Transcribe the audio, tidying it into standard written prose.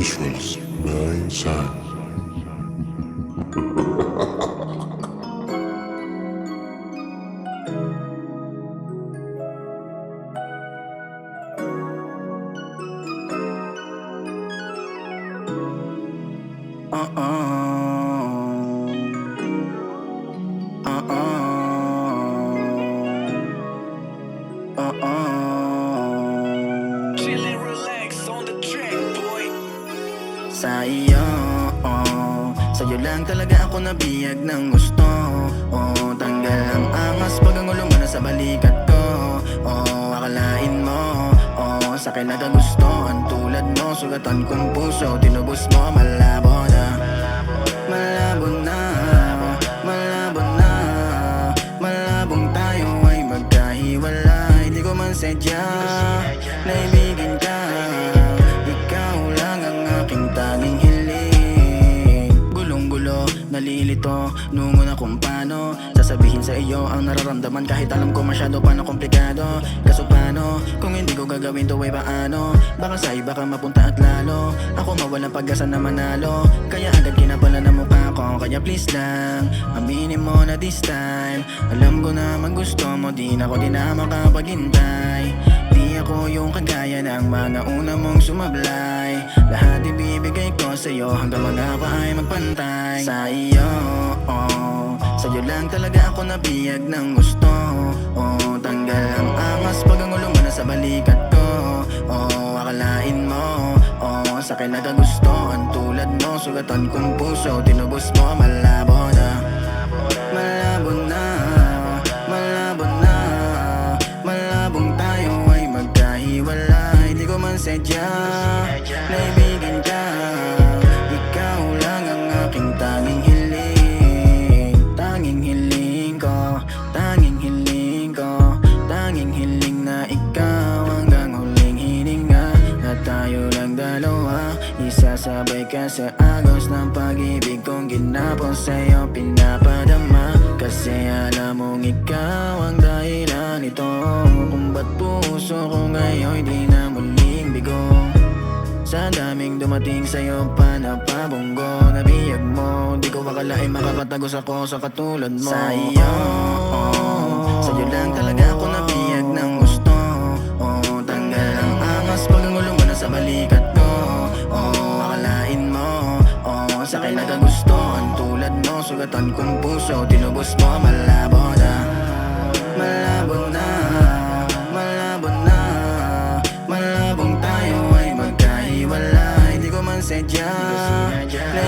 visuals na insan. Chillin', relax on the track, boy. Sa iyo, sa'yo lang talaga ako nabiyag ng gusto. Tanggal ang angas pag ang ulo mo na sa balikat ko. Akalain mo, sa'kin nagagusto. Ang tulad mo, sugatan kong puso. Tinubos mo, malabo na. Malabo na, malabo na. Malabong tayo ay magkahiwalay. Di ko man sadya na ibigin ka. Ikaw lang ang aking tanging hiling. Gulong-gulo, nalilito, nungo na kung paano sasabihin sa iyo ang nararamdaman. Kahit alam ko masyado pa na komplikado. Kaso paano, kung hindi ko gagawin to ay paano? Baka sa iba ka mapunta at lalo ako mawalang pag-asa na manalo. Kaya agad kinapala na mukha ko. Kaya please lang, aminin mo na this time. Alam ko naman gusto mo, di na makapaghintay. Di ako yung kagaya ng mga una mong sumablay. Lahat ibibigay ko sa'yo hanggang mga pa ay magpantay. Sa iyo, sa'yo lang talaga ako nabiyag ng gusto. Tanggal ang angas pag ang ulo mo na sa balikat ko. Akalain mo, sa'kin nagagusto. Ang tulad mo, sugatan kong puso. Tinubos mo, malabo na. Malabo na, malabo na. Malabong tayo ay magkahiwalay. Di ko man sadya na ibigin ka. Ikaw lang ang aking tanging hiling. Tanging hiling ko, tanging hiling ko. Tanging hiling na ikaw hanggang huling hininga. Na tayo lang dalawa, isasabay ka sa agos ng pag-ibig kong ginapos sa'yo pinapadama. Kasi alam mong ikaw ang dahilan nito kung ba't puso ko ngayon di na muling bigo. Sa daming dumating sa'yo pa na pabunggo. Nabiyag mo, di ko akalain makakatagos ako sa katulad mo. Sa iyo, sa'yo lang talaga ako nabiyag ng gusto. Tanggal ang angas pag ang ulo mo na sa balikat ko. Akalain mo, sa'kin nagagusto. Ang tulad mo, sugatan kong puso. Tinubos mo, malabo na. Malabo na, malabo na. Malabong tayo ay magkahiwalay. Di ko man sadya na